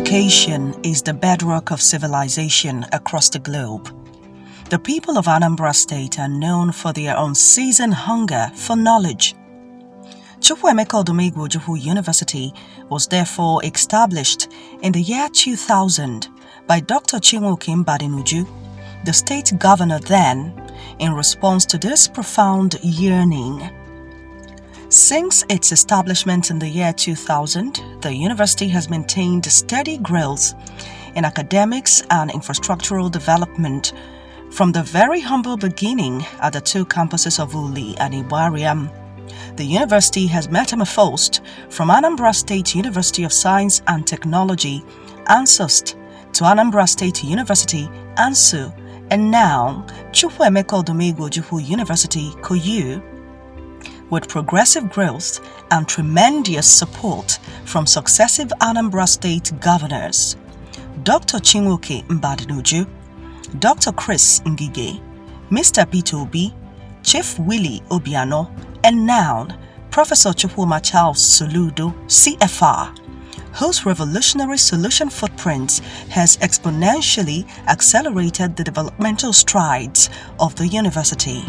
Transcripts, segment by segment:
Education is the bedrock of civilization across the globe. The people of Anambra State are known for their unceasing hunger for knowledge. Chukwuemeka Odumegwu Ojukwu University was therefore established in the year 2000 by Dr. Chukwuemeka Odumegwu Ojukwu, the state governor then, in response to this profound yearning. Since its establishment in the year 2000, the university has maintained steady growth in academics and infrastructural development from the very humble beginning at the two campuses of Uli and Igbariam. The university has metamorphosed from Anambra State University of Science and Technology, ANSUST, to Anambra State University, ANSU, and now Chukwuemeka Odumegwu Ojukwu University, COOU, with progressive growth and tremendous support from successive Anambra State governors, Dr. Chinwoke Mbadinuju, Dr. Chris Ngige, Mr. Peter Obi, Chief Willie Obiano, and now Professor Chukwuma Charles Soludo, CFR, whose revolutionary solution footprint has exponentially accelerated the developmental strides of the university.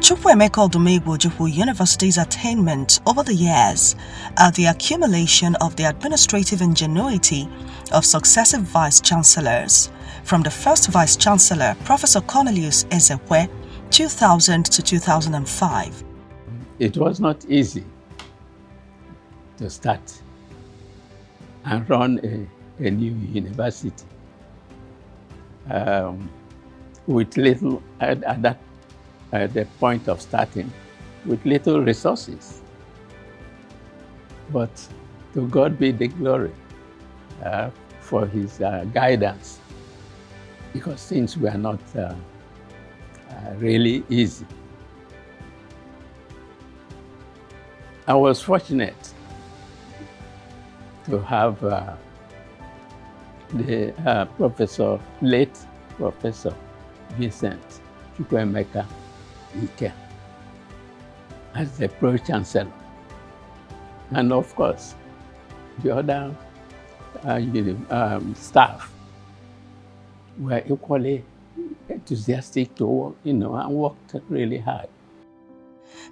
Chukwuemeka Odumegwu Ojukwu University's attainments over the years are the accumulation of the administrative ingenuity of successive vice-chancellors, from the first vice-chancellor, Professor Cornelius Ezekwe, 2000 to 2005. It was not easy to start and run a new university with little at the point of starting, with little resources. But to God be the glory for his guidance, because things were not really easy. I was fortunate to have the late Professor Vincent Chukwuemeka Ike as the Pro-Chancellor. And of course, the other staff were equally enthusiastic to work, and worked really hard.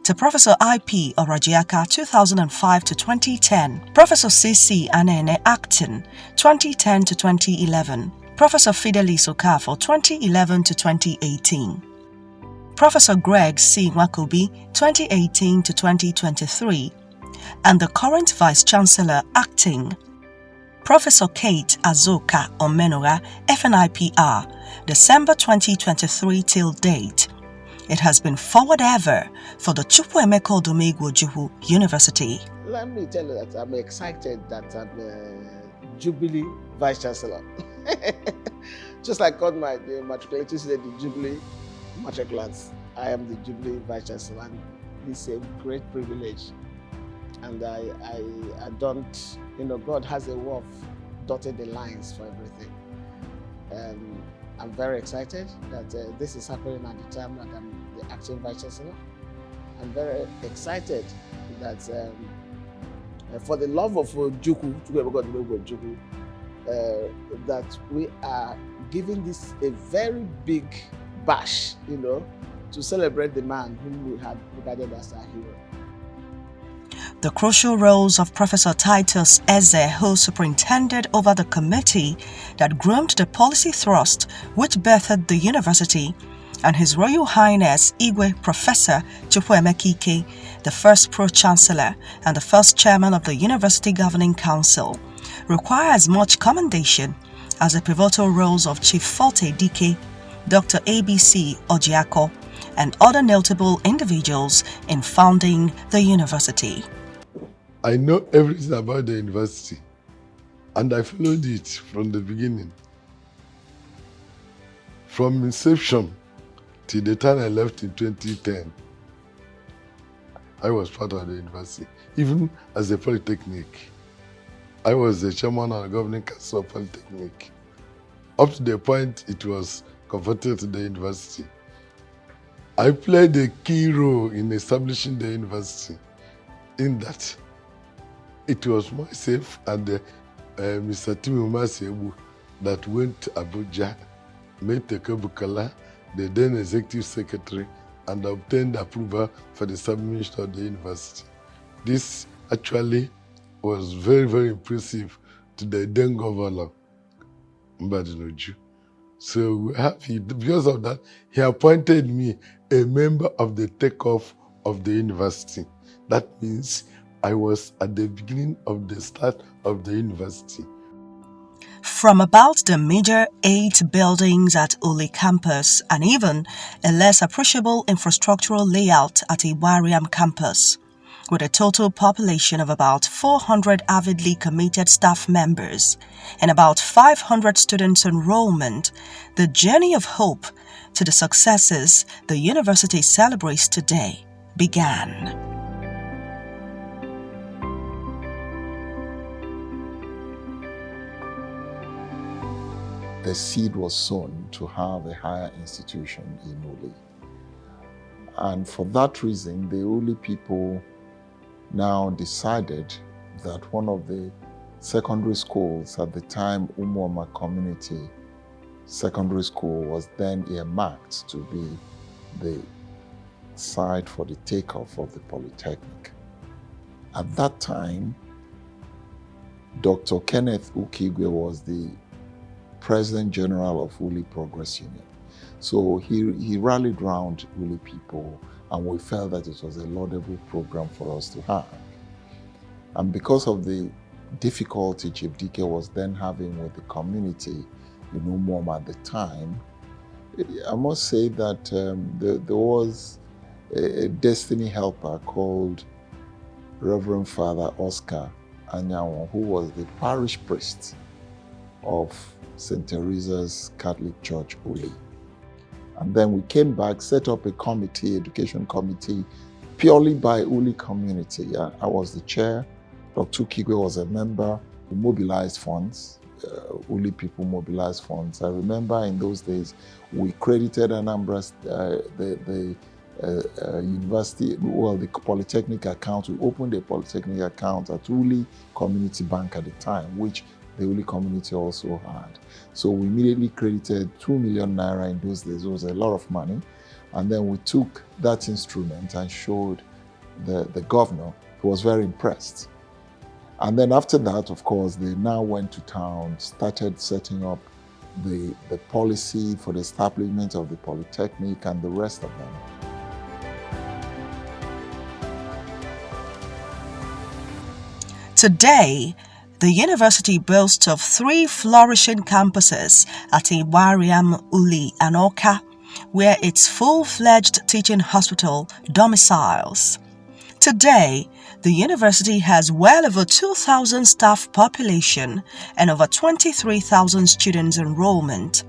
To Professor I.P. Orajiaka, 2005 to 2010, Professor C.C. Anene Acton, 2010 to 2011, Professor Fidelis Okafor, 2011 to 2018. Professor Greg C. Nwakobi, 2018 to 2023, and the current Vice-Chancellor acting, Professor Kate Azoka Omenora, FNIPR, December 2023 till date. It has been forward ever for the Chukwuemeka Odumegwu Ojukwu University. Let me tell you that I'm excited that I'm a Jubilee Vice-Chancellor. Just like all my matriculators said, the Jubilee matriculants, I am the Jubilee Vice-Chancellor, and this is a great privilege. And I don't, God has a way of dotting the lines for everything. I'm very excited that this is happening at the time that I'm the acting Vice-Chancellor. I'm very excited that for the love of Ojukwu, that we are giving this a very big bash, to celebrate the man whom we had regarded as our hero. The crucial roles of Professor Titus Eze, who superintended over the committee that groomed the policy thrust which birthed the university, and His Royal Highness Igwe Professor Chukwuemeka Ike, the first Pro-Chancellor and the first Chairman of the University Governing Council, requires much commendation, as the pivotal roles of Chief Forte Dike, Dr. ABC Ojiako, and other notable individuals in founding the university. I know everything about the university, and I followed it from the beginning. From inception till the time I left in 2010, I was part of the university, even as a polytechnic. I was the chairman of the governing council of Polytechnic, up to the point it was converted to the university. I played a key role in establishing the university, in that it was myself and Mr. Timi Umasiebu that went to Abuja, met Tekebukala, the then executive secretary, and obtained approval for the submission of the university. This actually was very, very impressive to the then governor, Mbadinuju. So we have, because of that, he appointed me a member of the takeoff of the university. That means I was at the beginning of the start of the university. From about the major 8 buildings at Uli campus and even a less appreciable infrastructural layout at Iwariam campus, with a total population of about 400 avidly committed staff members and about 500 students enrollment, the journey of hope to the successes the university celebrates today began. The seed was sown to have a higher institution in Uli. And for that reason, the Uli people now decided that one of the secondary schools at the time, Umuoma Community Secondary School, was then earmarked to be the site for the takeoff of the Polytechnic. At that time, Dr. Kenneth Ukigwe was the President General of Uli Progress Union. So he rallied round Uli people, and we felt that it was a laudable program for us to have. And because of the difficulty Chief Dike was then having with the community in Umuoma at the time, I must say that there was a destiny helper called Reverend Father Oscar Anyanwo, who was the parish priest of St. Teresa's Catholic Church, Uli. And then we came back, set up a committee, education committee, purely by Uli community. I was the chair, Dr. Kigwe was a member. We mobilized funds, Uli people mobilized funds. I remember in those days, we credited Anambra, the university, well, the Polytechnic account. We opened a Polytechnic account at Uli Community Bank at the time, which the Uli community also had. So we immediately credited 2 million naira in those days. It was a lot of money. And then we took that instrument and showed the governor, who was very impressed. And then after that, of course, they now went to town, started setting up the policy for the establishment of the Polytechnic and the rest of them. Today, the university boasts of 3 flourishing campuses at Iwariam, Uli, and Oka, where its full-fledged teaching hospital domiciles. Today, the university has well over 2,000 staff population and over 23,000 students enrollment.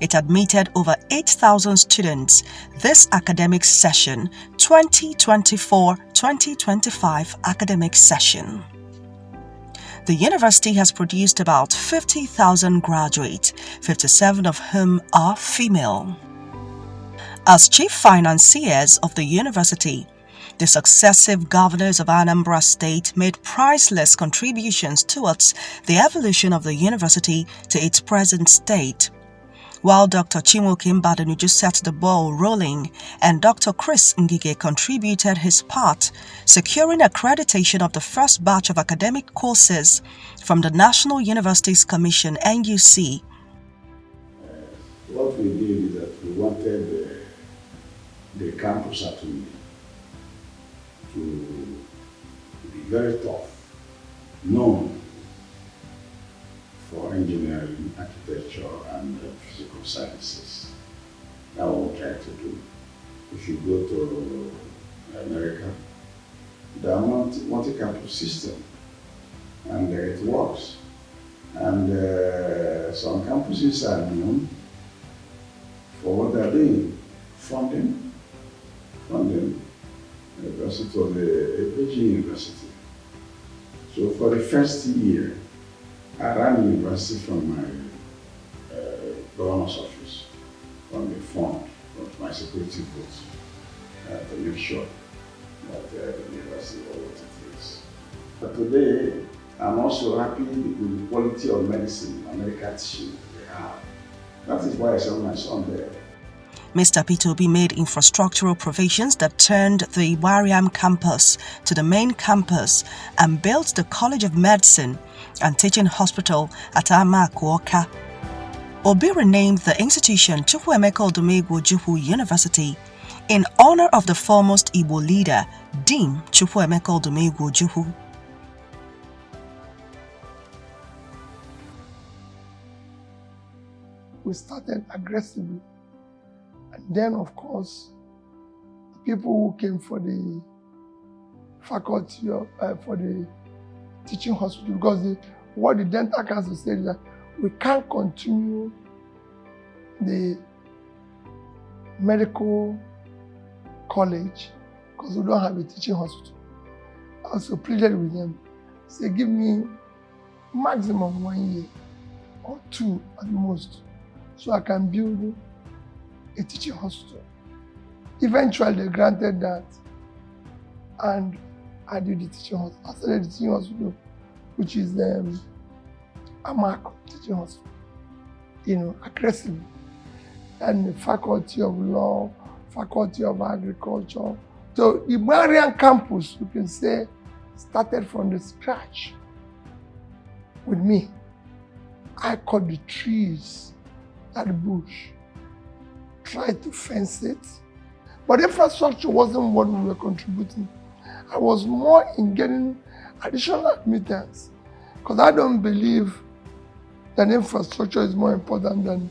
It admitted over 8,000 students this academic session, 2024-2025 academic session. The university has produced about 50,000 graduates, 57 of whom are female. As chief financiers of the university, the successive governors of Anambra State made priceless contributions towards the evolution of the university to its present state. While Dr. Chinwoke Mbadinuju set the ball rolling and Dr. Chris Ngige contributed his part, securing accreditation of the first batch of academic courses from the National Universities Commission, NUC. What we did is that we wanted the campus at Uli to be very tough, known for engineering, architecture, and physical sciences. That's what we try to do. If you go to America, there are multi-campus system, and it works. And some campuses are known for what they're doing, funding, because it was a Beijing university. So for the first year, I ran the university from my governor's office, from the fund, from my security booth, to make sure that the university was what it is. But today, I'm also happy with the quality of medicine and medical teaching we have. That is why I sent my son there. Mr. Peter Obi made infrastructural provisions that turned the Wariam campus to the main campus and built the College of Medicine and Teaching Hospital at Amakuoka. Obi renamed the institution Chukwuemeka Odumegwu Ojukwu University in honor of the foremost Igbo leader, Dean Chukwuemeka Odumegwu Ojukwu. We started aggressively. And then, of course, the people who came for the faculty of, for the teaching hospital, because what the dental council said is that we can't continue the medical college because we don't have a teaching hospital. I also pleaded with them, say, give me maximum 1 year or 2 at most, so I can build a teaching hospital. Eventually, they granted that, and I did the teaching hospital. I started the teaching hospital, which is Amako Teaching Hospital, aggressively. And the Faculty of Law, Faculty of Agriculture. So the Marian campus, you can say, started from the scratch with me. I cut the trees at the bush, tried to fence it, but infrastructure wasn't what we were contributing. I was more in getting additional admittance, because I don't believe that infrastructure is more important than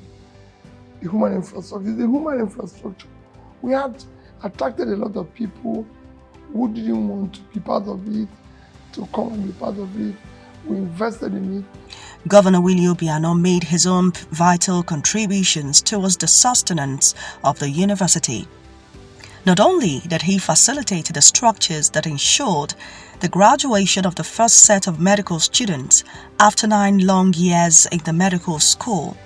the human infrastructure. It's the human infrastructure. We had attracted a lot of people who didn't want to be part of it, to come and be part of it. We invested in it. Governor Willie Obiano made his own vital contributions towards the sustenance of the university. Not only did he facilitate the structures that ensured the graduation of the first set of medical students after 9 long years in the medical school,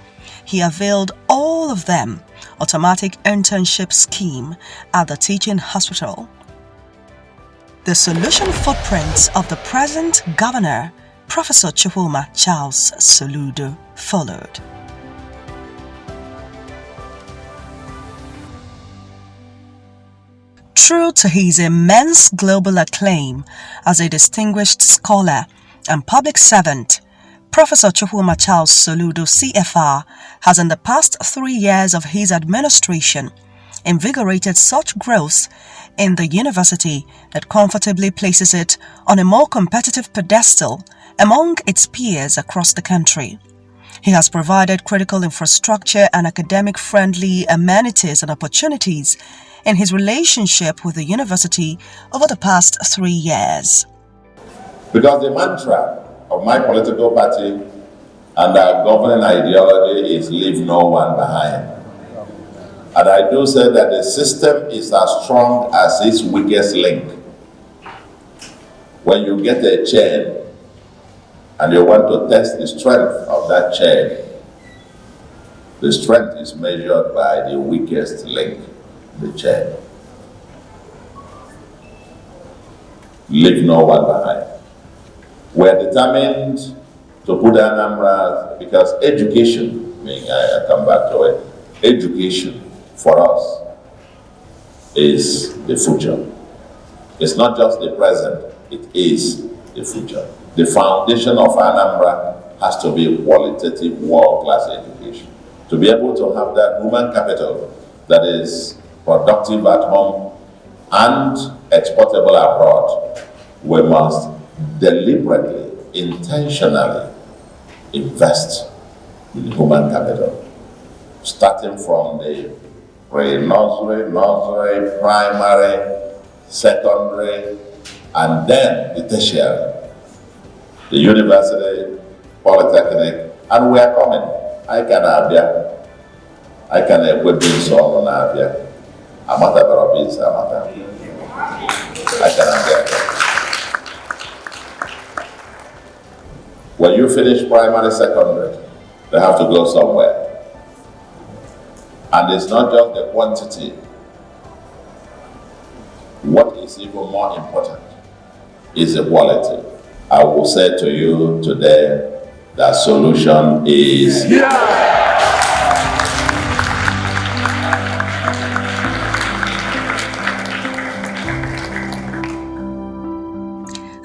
he availed all of them automatic internship scheme at the teaching hospital. The solution footprints of the present governor, Professor Chukwuma Charles Soludo, followed. True to his immense global acclaim as a distinguished scholar and public servant, Professor Chukwuma Charles Soludo, CFR, has in the past 3 years of his administration invigorated such growth in the university that comfortably places it on a more competitive pedestal among its peers across the country. He has provided critical infrastructure and academic-friendly amenities and opportunities in his relationship with the university over the past 3 years. Because the mantra of my political party and our governing ideology is leave no one behind. And I do say that the system is as strong as its weakest link. When you get a chain and you want to test the strength of that chain, the strength is measured by the weakest link, the chain. Leave no one behind. We're determined to put Anambra, because education, I come back to it, education for us is the future. It's not just the present, it is the future. The foundation of Anambra has to be qualitative world-class education. To be able to have that human capital that is productive at home and exportable abroad, we must deliberately, intentionally invest in human capital, starting from the pre-nursery, nursery, primary, secondary, and then the tertiary, the university, polytechnic, and we are coming. I can Abia. I can equip this on Abia. Amata Barabis, Amata. I can Abia. When you finish primary, secondary, they have to go somewhere. And it's not just the quantity. What is even more important is the quality. I will say to you today, the solution is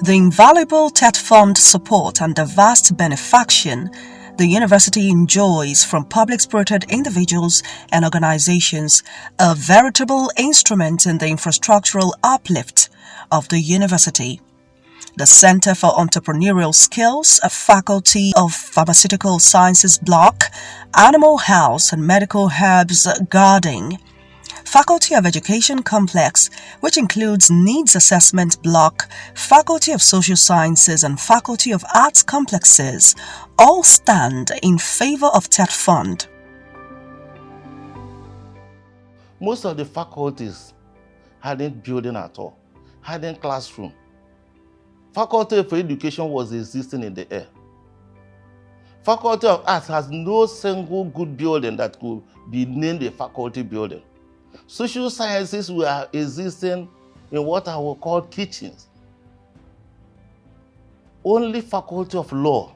The invaluable TED Fund support and the vast benefaction the university enjoys from public-spirited individuals and organizations, a veritable instrument in the infrastructural uplift of the university. The Center for Entrepreneurial Skills, a Faculty of Pharmaceutical Sciences block, Animal Health and Medical Herbs Gardening, Faculty of Education Complex, which includes Needs Assessment Block, Faculty of Social Sciences and Faculty of Arts complexes, all stand in favor of TED Fund. Most of the faculties hadn't building at all, hadn't classroom. Faculty of Education was existing in the air. Faculty of Arts has no single good building that could be named a faculty building. Social sciences were existing in what I will call kitchens. Only Faculty of Law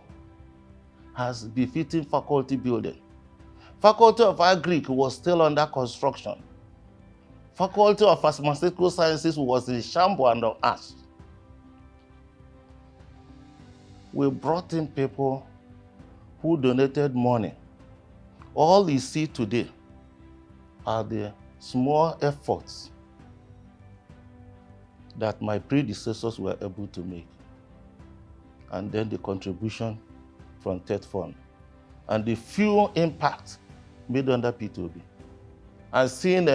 has befitting faculty building. Faculty of Agric was still under construction. Faculty of Pharmaceutical Sciences was in shambles and on ash. We brought in people who donated money. All you see today are the small efforts that my predecessors were able to make, and then the contribution from TED Fund, and the few impact made under P2B. I've seen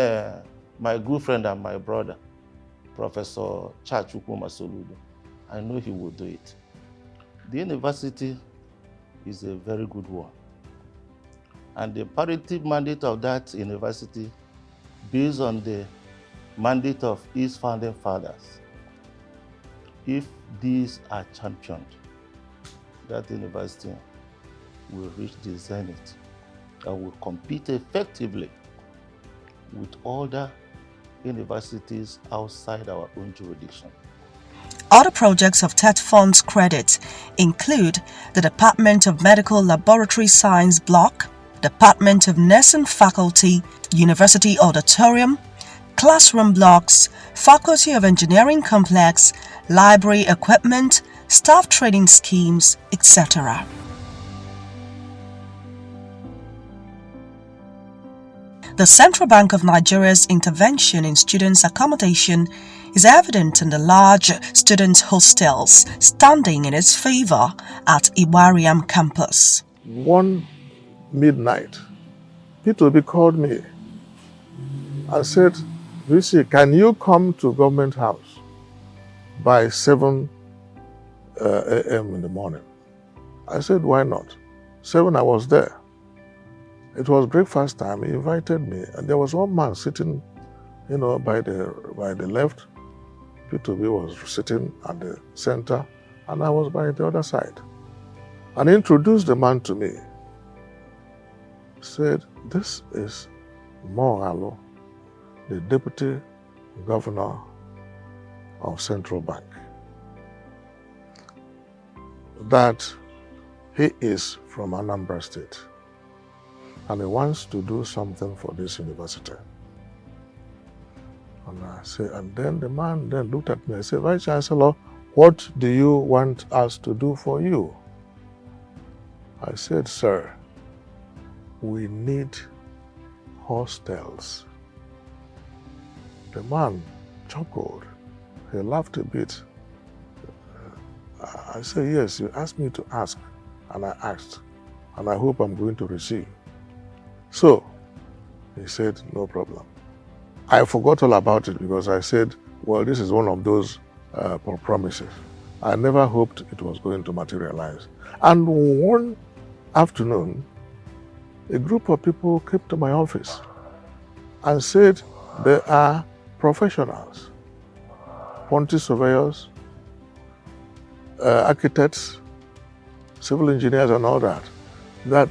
my good friend and my brother, Professor Chukwuemeka Odumegwu. I know he will do it. The university is a very good one, and the imperative mandate of that university, based on the mandate of its founding fathers, if these are championed, that university will reach the zenith and will compete effectively with other universities outside our own jurisdiction. Other projects of TED Fund's credit include the Department of Medical Laboratory Science Block, Department of Nursing Faculty, University Auditorium, classroom blocks, Faculty of Engineering Complex, library equipment, staff training schemes, etc. The Central Bank of Nigeria's intervention in students' accommodation is evident in the large student hostels standing in its favor at Iwariam campus. One midnight, P2B called me and said, "VC, can you come to Government House by 7 a.m. in the morning?" I said, "Why not?" 7, I was there. It was breakfast time. He invited me, and there was one man sitting, by the left. P2B was sitting at the center, and I was by the other side. And he introduced the man to me. Said, "This is Mohalo, the Deputy Governor of Central Bank. That he is from Anambra State, and he wants to do something for this university." And I said, and then the man then looked at me and said, "Vice Chancellor, what do you want us to do for you?" I said, "Sir, we need hostels." The man chuckled. He laughed a bit. I said, "Yes, you asked me to ask, and I asked, and I hope I'm going to receive." So he said, "No problem." I forgot all about it because I said, well, this is one of those promises. I never hoped it was going to materialize. And one afternoon, a group of people came to my office and said they are professionals, quantity surveyors, architects, civil engineers and all that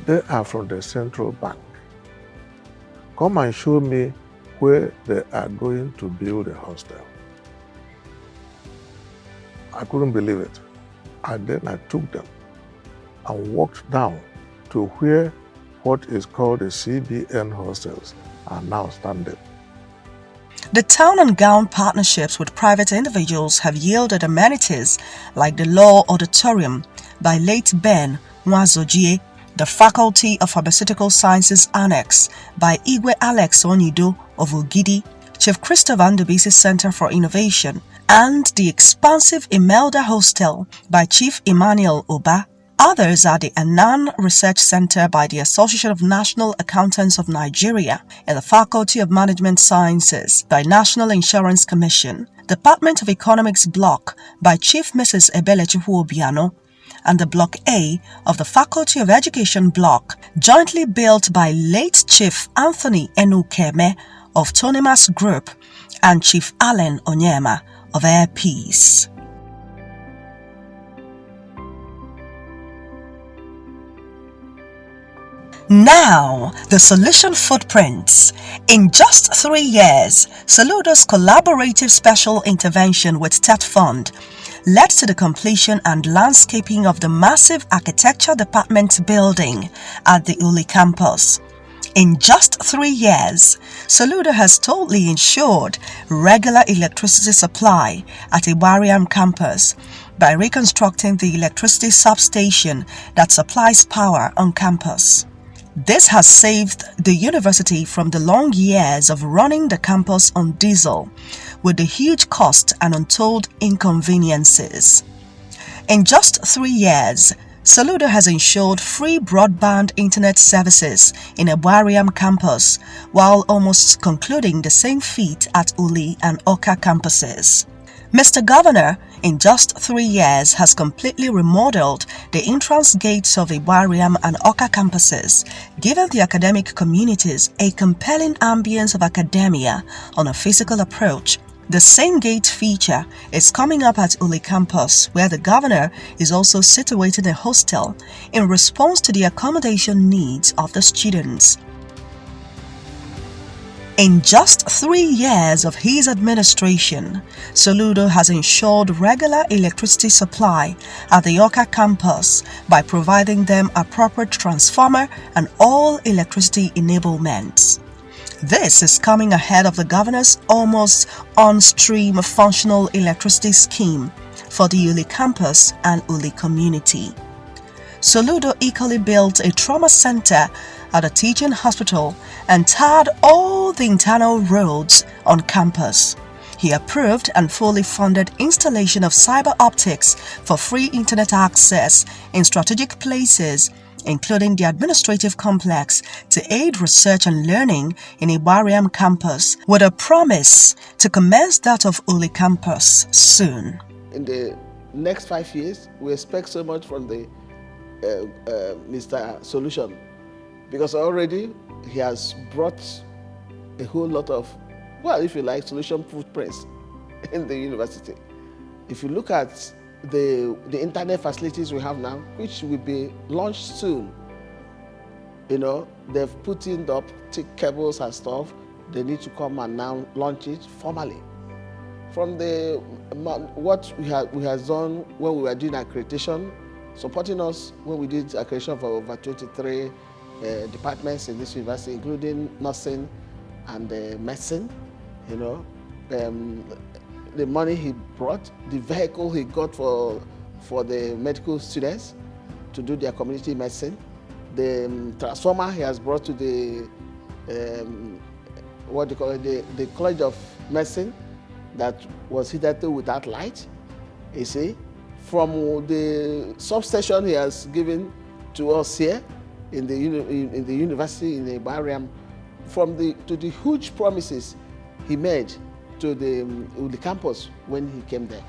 they are from the central bank. Come and show me where they are going to build a hostel. I couldn't believe it. And then I took them and walked down to where what is called the CBN hostels are now standing. The town and gown partnerships with private individuals have yielded amenities like the Law Auditorium by late Ben Nwazojie, the Faculty of Pharmaceutical Sciences Annex by Igwe Alex Onido of Ogidi, Chief Christopher Ndubisi Center for Innovation, and the expansive Imelda Hostel by Chief Emmanuel Oba. Others are the Anan Research Center by the Association of National Accountants of Nigeria and the Faculty of Management Sciences by National Insurance Commission, Department of Economics Block by Chief Mrs. Ebelechukwu Obiano, and the Block A of the Faculty of Education Block, jointly built by late Chief Anthony Enukeme of Tonimas Group and Chief Allen Onyema of Air Peace. Now, the solution footprints. In just 3 years, Soludo's collaborative special intervention with TET Fund led to the completion and landscaping of the massive architecture department building at the Uli campus. In just 3 years, Soludo has totally ensured regular electricity supply at Iwariam campus by reconstructing the electricity substation that supplies power on campus. This has saved the university from the long years of running the campus on diesel, with the huge cost and untold inconveniences. In just 3 years, Soludo has ensured free broadband internet services in Iwariam campus, while almost concluding the same feat at Uli and Oka campuses. Mr. Governor, in just 3 years, has completely remodeled the entrance gates of Iwariam and Oka campuses, giving the academic communities a compelling ambience of academia on a physical approach. The same gate feature is coming up at Uli campus, where the governor is also situating a hostel in response to the accommodation needs of the students. In just 3 years of his administration, Soludo has ensured regular electricity supply at the Oka campus by providing them appropriate transformer and all electricity enablements. This is coming ahead of the governor's almost on-stream functional electricity scheme for the Uli campus and Uli community. Soludo equally built a trauma center at a teaching hospital and tarred all the internal roads on campus. He approved and fully funded installation of cyber optics for free internet access in strategic places, including the administrative complex, to aid research and learning in Iwariam campus, with a promise to commence that of Uli campus soon. In the next 5 years, we expect so much from the Mr. Solution, because already he has brought a whole lot of, well, if you like, solution footprints in the university. If you look at the internet facilities we have now, which will be launched soon, you know, they've put in the optic cables and stuff. They need to come and now launch it formally. From the what we have done when we were doing accreditation, supporting us when we did accreditation for over 23 departments in this university, including nursing and medicine, you know. The money he brought, the vehicle he got for the medical students to do their community medicine, the transformer he has brought to the what they call it, the College of Medicine that was hitherto without light, you see. From the substation he has given to us here in the university in the Iwariam, to the huge promises he made to the campus when he came there.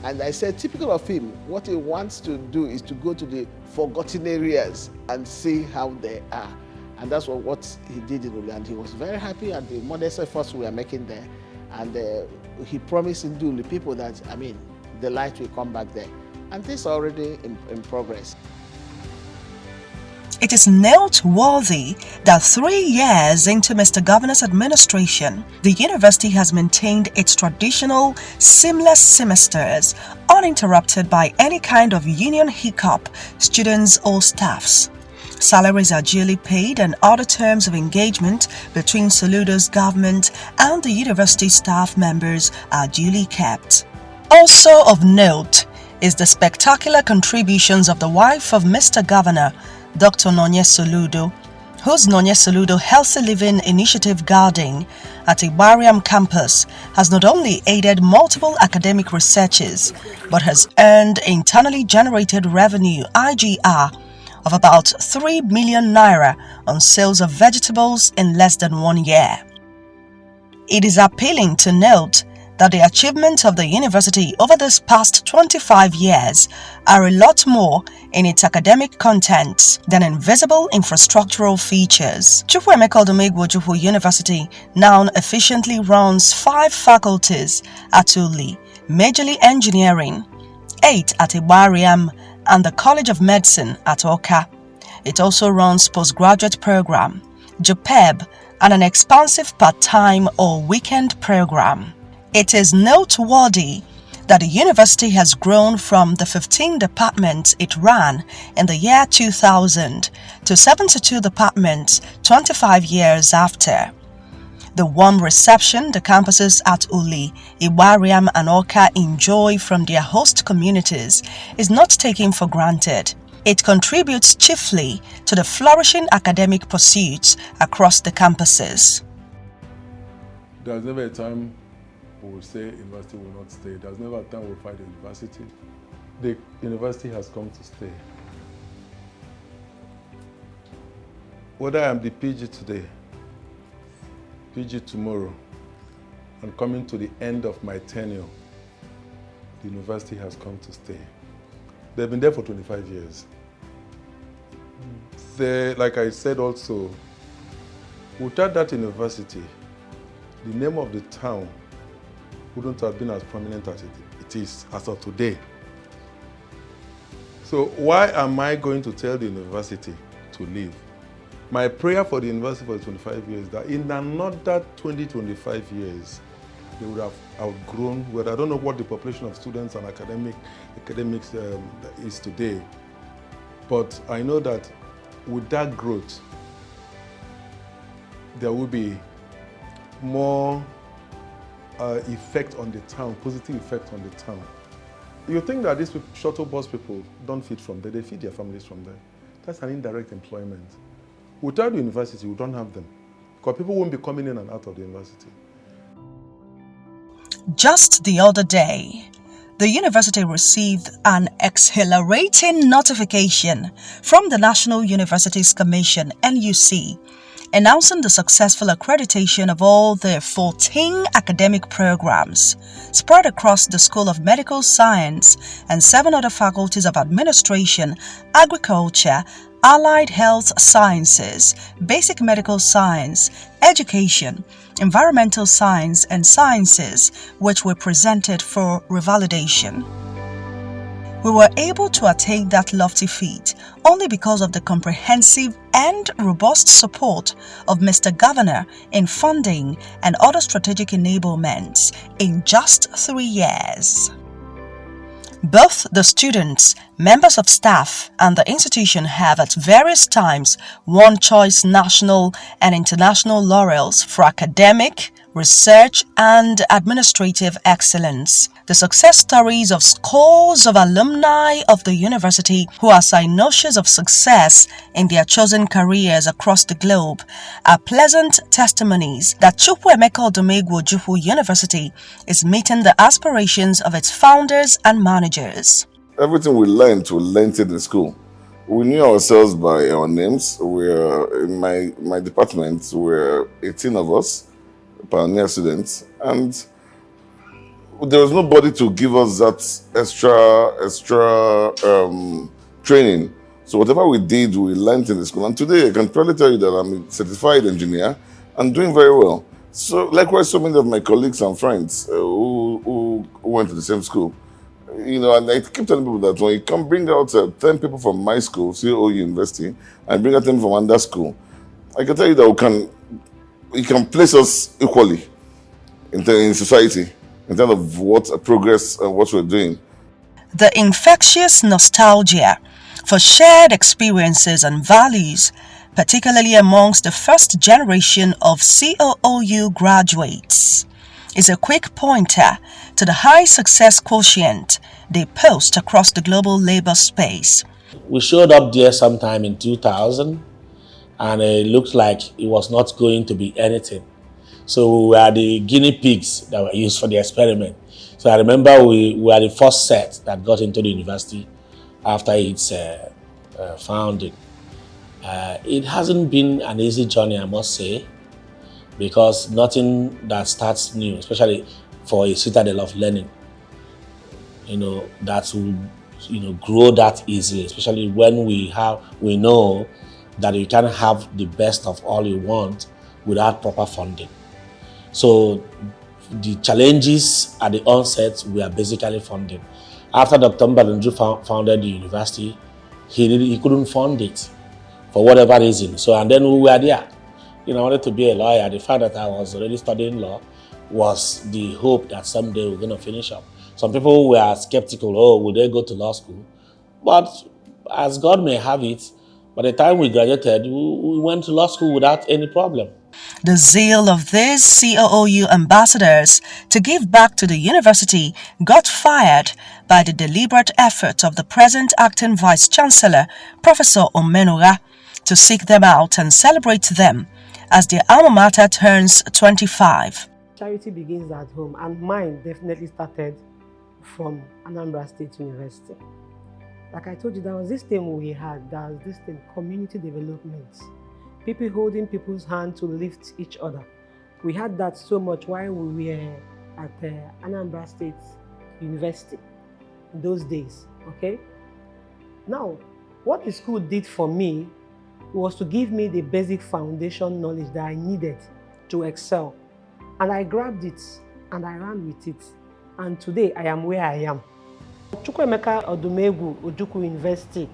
And I said, typical of him, what he wants to do is to go to the forgotten areas and see how they are. And that's what he did in Uli. And he was very happy at the modest efforts we are making there. And he promised in Uli people that, I mean, the light will come back there. And this is already in progress. It is noteworthy that 3 years into Mr. Governor's administration, the university has maintained its traditional seamless semesters, uninterrupted by any kind of union hiccup, students or staffs. Salaries are duly paid and other terms of engagement between Soludo's government and the university staff members are duly kept. Also of note is the spectacular contributions of the wife of Mr. Governor, Dr. Nonye Soludo, whose Nonye Soludo Healthy Living Initiative Garden at Igbariam campus has not only aided multiple academic researches, but has earned internally generated revenue IGR of about 3 million naira on sales of vegetables in less than 1 year. It is appealing to note that the achievements of the university over this past 25 years are a lot more in its academic contents than in visible infrastructural features. Chukwuemeka Odumegwu Ojukwu University now efficiently runs 5 faculties at ULI, majorly engineering, 8 at Igbariam, and the College of Medicine at Oka. It also runs postgraduate program, JUPEB, and an expansive part-time or weekend program. It is noteworthy that the university has grown from the 15 departments it ran in the year 2000 to 72 departments 25 years after. The warm reception the campuses at Uli, Igbariam and Oka enjoy from their host communities is not taken for granted. It contributes chiefly to the flourishing academic pursuits across the campuses. There's never a time we will say university will not stay. There's never a time we'll fight the university. The university has come to stay. Whether I am the PG today, PG tomorrow, and coming to the end of my tenure, the university has come to stay. They've been there for 25 years. Like I said also, without that university, the name of the town wouldn't have been as prominent as it is as of today. So why am I going to tell the university to leave? My prayer for the university for 25 years is that in another 20-25 years, they would have outgrown, well, I don't know what the population of students and academics is today, but I know that with that growth, there will be more effect on the town, positive effect on the town. You think that these shuttle bus people don't feed from there, they feed their families from there. That's an indirect employment. Without the university, we don't have them, because people won't be coming in and out of the university. Just the other day, the university received an exhilarating notification from the National Universities Commission, NUC, announcing the successful accreditation of all the 14 academic programs spread across the School of Medical Science and 7 other faculties of administration, agriculture, allied health sciences, basic medical science, education, environmental science, and sciences, which were presented for revalidation. We were able to attain that lofty feat only because of the comprehensive and robust support of Mr. Governor in funding and other strategic enablements in just 3 years. Both the students, members of staff, and the institution have at various times won choice national and international laurels for academic, research, and administrative excellence. The success stories of scores of alumni of the university who are cynosures of success in their chosen careers across the globe are pleasant testimonies that Chukwuemeka Odumegwu Ojukwu University is meeting the aspirations of its founders and managers. Everything we learned in the school. We knew ourselves by our names. In my department, we're 18 of us, pioneer students, and there was nobody to give us that extra training. So whatever we did, we learned in the school. And today, I can probably tell you that I'm a certified engineer and doing very well. So likewise, so many of my colleagues and friends who went to the same school, You know, and I keep telling people that when you come bring out 10 people from my school, COOU University, and bring out 10 from under school, I can tell you that you can place us equally in society in terms of what progress and what we're doing. The infectious nostalgia for shared experiences and values, particularly amongst the first generation of COOU graduates, is a quick pointer to the high success quotient they post across the global labor space. We showed up there sometime in 2000, and it looked like it was not going to be anything. So we were the guinea pigs that were used for the experiment. So I remember we were the first set that got into the university after its founding. It hasn't been an easy journey, I must say, because nothing that starts new, especially for a citadel of learning, that will, grow that easily, especially when we know that you can't have the best of all you want without proper funding. So the challenges at the onset were basically funding. After Dr. Mbalunju founded the university, he couldn't fund it for whatever reason. So, and then we were there. I wanted to be a lawyer. The fact that I was already studying law was the hope that someday we're going to finish up. Some people were skeptical, will they go to law school? But as God may have it, by the time we graduated, we went to law school without any problem. The zeal of these COOU ambassadors to give back to the university got fired by the deliberate effort of the present acting Vice-Chancellor, Professor Omenora, to seek them out and celebrate them as their alma mater turns 25. Charity begins at home, and mine definitely started from Anambra State University. Like I told you, there was this thing we had, there was this thing, community development. People holding people's hand to lift each other. We had that so much while we were at Anambra State University in those days, okay? Now, what the school did for me was to give me the basic foundation knowledge that I needed to excel. And I grabbed it and I ran with it. And today I am where I am. Chukwuemeka Odumegwu Ojukwu University,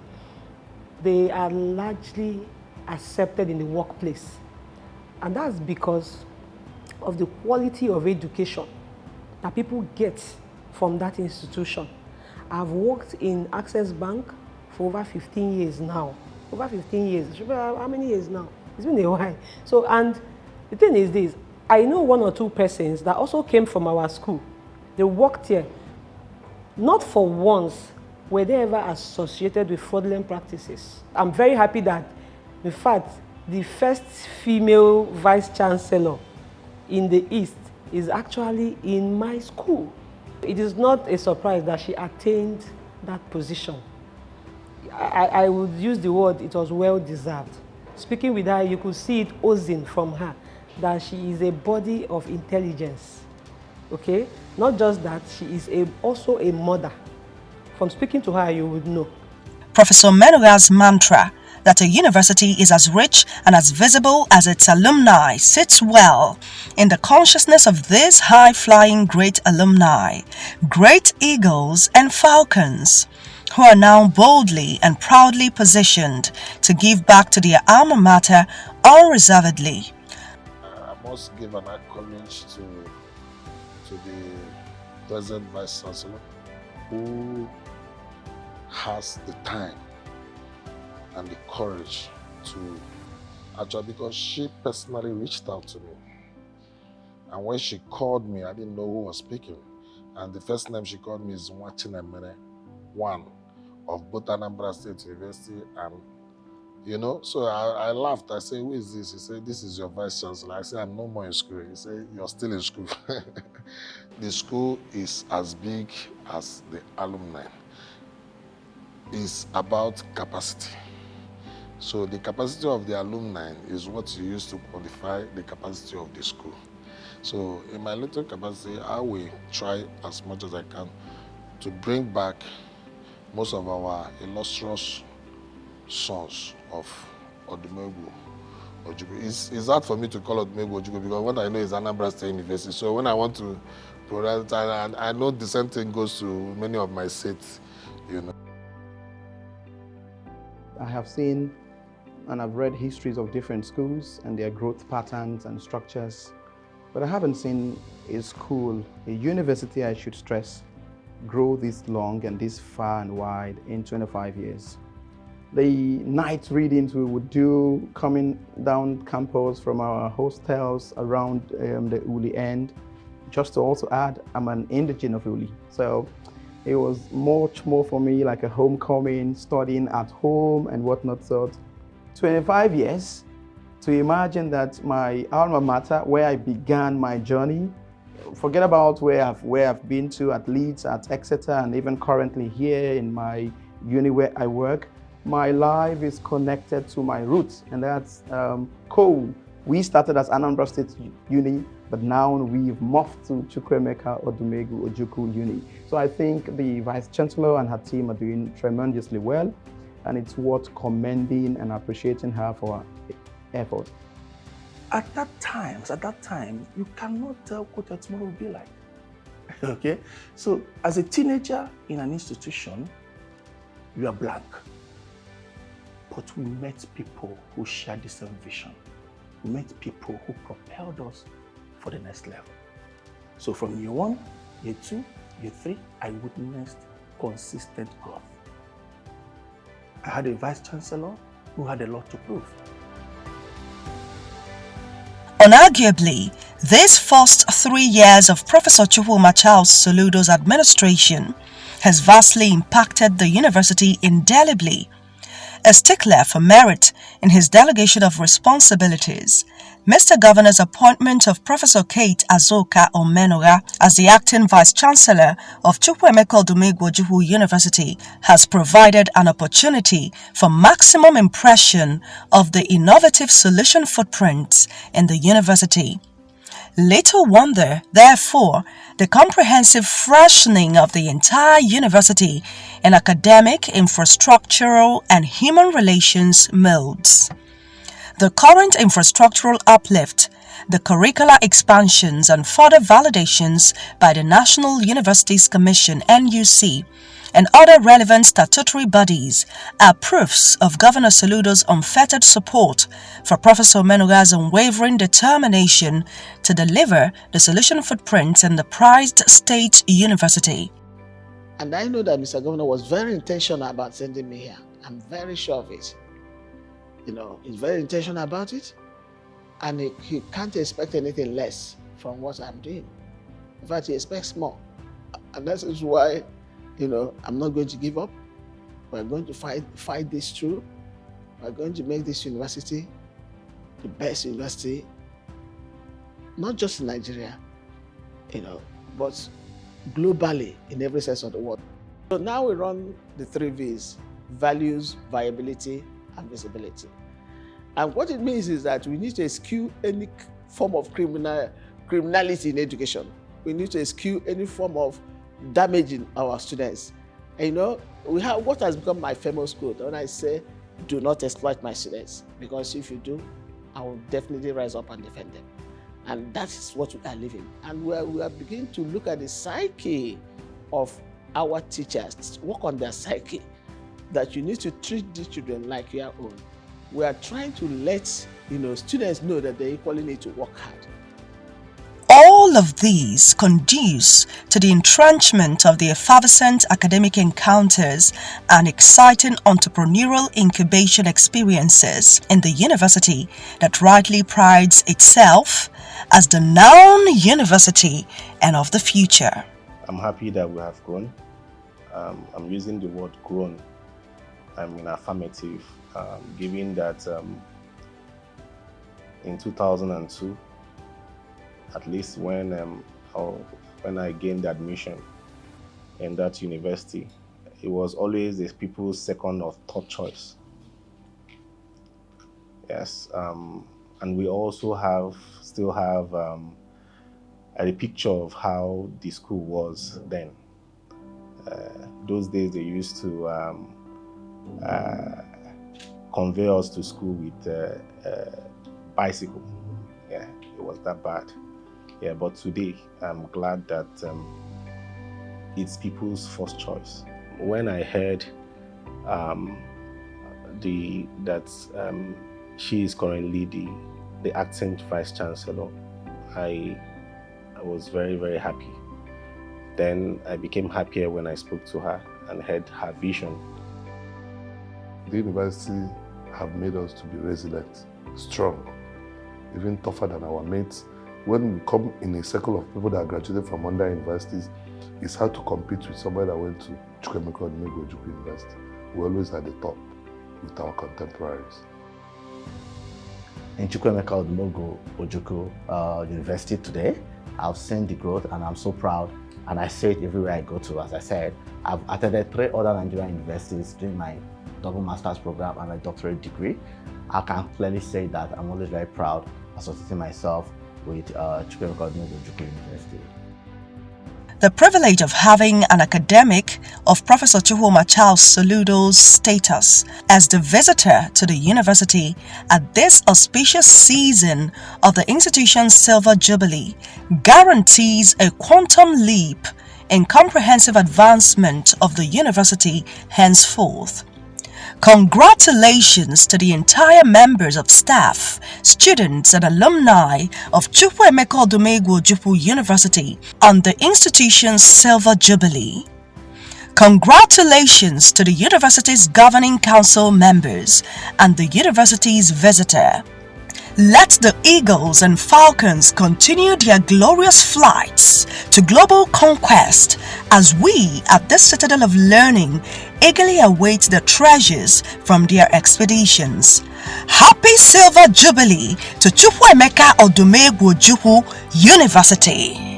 they are largely accepted in the workplace. And that's because of the quality of education that people get from that institution. I've worked in Access Bank for over 15 years now. Over 15 years. How many years now? It's been a while. So, and the thing is this, I know one or two persons that also came from our school. They worked here. Not for once were they ever associated with fraudulent practices. I'm very happy that, in fact, the first female vice-chancellor in the East is actually in my school. It is not a surprise that she attained that position. I would use the word, it was well-deserved. Speaking with her, you could see it oozing from her, that she is a body of intelligence, okay? Not just that, she is also a mother. From speaking to her, you would know. Professor Menora's mantra that a university is as rich and as visible as its alumni sits well in the consciousness of these high-flying great alumni, great eagles and falcons, who are now boldly and proudly positioned to give back to their alma mater unreservedly. I must give an acknowledgement to the present Vice Chancellor, who has the time and the courage to actually, because she personally reached out to me. And when she called me, I didn't know who was speaking. And the first name she called me is Chukwuemeka, one of both Anambra State University and, so I laughed. I said, who is this? He said, this is your Vice Chancellor. I said, I'm no more in school. He said, you're still in school. The school is as big as the alumni. It's about capacity. So the capacity of the alumni is what you use to qualify the capacity of the school. So in my little capacity, I will try as much as I can to bring back most of our illustrious sons of Odumegwu Ojukwu. It's hard for me to call Odumegwu Ojukwu because what I know is Anambra State University. So when I want to people, and I know the same thing goes to many of my seats, you know. I have seen and I've read histories of different schools and their growth patterns and structures, but I haven't seen a school, a university I should stress, grow this long and this far and wide in 25 years. The night readings we would do coming down campus from our hostels around the Uli end. Just to also add, I'm an indigene of Uli. So it was much more for me like a homecoming, studying at home and whatnot. So 25 years to imagine that my alma mater, where I began my journey, forget about where I've been to at Leeds, at Exeter, and even currently here in my uni where I work. My life is connected to my roots, and that's COOU. We started as Anambra State Uni, but now we've morphed to Chukwuemeka Odumegwu Ojukwu Uni. So I think the Vice Chancellor and her team are doing tremendously well, and it's worth commending and appreciating her for her effort. At that time, you cannot tell what your tomorrow will be like. Okay? So as a teenager in an institution, you are blank. But we met people who shared the same vision. We met people who propelled us for the next level. So from year 1, year 2, year 3, I witnessed consistent growth. I had a vice chancellor who had a lot to prove. Unarguably, these first 3 years of Professor Chukwuemeka Soludo's administration has vastly impacted the university indelibly. A stickler for merit in his delegation of responsibilities, Mr. Governor's appointment of Professor Kate Azoka Omenora as the acting Vice-Chancellor of Chukwuemeka Odumegwu Ojukwu University has provided an opportunity for maximum impression of the innovative solution footprints in the university. Little wonder, therefore, the comprehensive freshening of the entire university in academic, infrastructural, and human relations modes. The current infrastructural uplift, the curricular expansions and further validations by the National Universities Commission (NUC) and other relevant statutory bodies are proofs of Governor Soludo's unfettered support for Professor Omenora's unwavering determination to deliver the solution footprints in the prized state university. And I know that Mr. Governor was very intentional about sending me here. I'm very sure of it. You know, he's very intentional about it, and he can't expect anything less from what I'm doing. In fact, he expects more. And that is why, you know, I'm not going to give up. We're going to fight this through. We're going to make this university the best university, not just in Nigeria, you know, but globally in every sense of the word. So now we run the 3 V's: values, viability, and visibility. And what it means is that we need to eschew any form of criminality in education. We need to eschew any form of damaging our students. And you know, we have what has become my famous quote when I say, do not exploit my students, because if you do, I will definitely rise up and defend them. And that is what we are living. And we are beginning to look at the psyche of our teachers, work on their psyche, that you need to treat these children like your own. We are trying to let students know that they equally need to work hard. All of these conduce to the entrenchment of the effervescent academic encounters and exciting entrepreneurial incubation experiences in the university that rightly prides itself as the noun university and of the future. I'm happy that we have grown. I'm using the word grown. I'm in affirmative, given that in 2002, at least when I gained admission in that university, it was always the people's second or third choice. Yes, and we also still have a picture of how the school was then. Those days they used to convey us to school with bicycle. Yeah, it was that bad. here. But today, I'm glad that it's people's first choice. When I heard that she is currently the acting vice chancellor, I was very, very happy. Then I became happier when I spoke to her and heard her vision. The university have made us to be resilient, strong, even tougher than our mates. When we come in a circle of people that graduated from other universities, it's hard to compete with somebody that went to Chukwuemeka Odumegwu Ojukwu University. We're always at the top with our contemporaries. In Chukwuemeka Odumegwu Ojukwu University today, I've seen the growth and I'm so proud. And I say it everywhere I go to. As I said, I've attended 3 other Nigerian universities during my double master's program and my doctorate degree. I can clearly say that I'm always very proud associating myself with Chukwuemeka Odumegwu Ojukwu University. The privilege of having an academic of Professor Chukwuemeka Soludo's status as the visitor to the university at this auspicious season of the institution's Silver Jubilee guarantees a quantum leap in comprehensive advancement of the university henceforth. Congratulations to the entire members of staff, students and alumni of Chukwuemeka Odumegwu Ojukwu University on the institution's Silver Jubilee. Congratulations to the university's governing council members and the university's visitor. Let the Eagles and Falcons continue their glorious flights to global conquest as we at this citadel of learning eagerly await the treasures from their expeditions. Happy Silver Jubilee to Chukwuemeka Odumegwu Ojukwu University!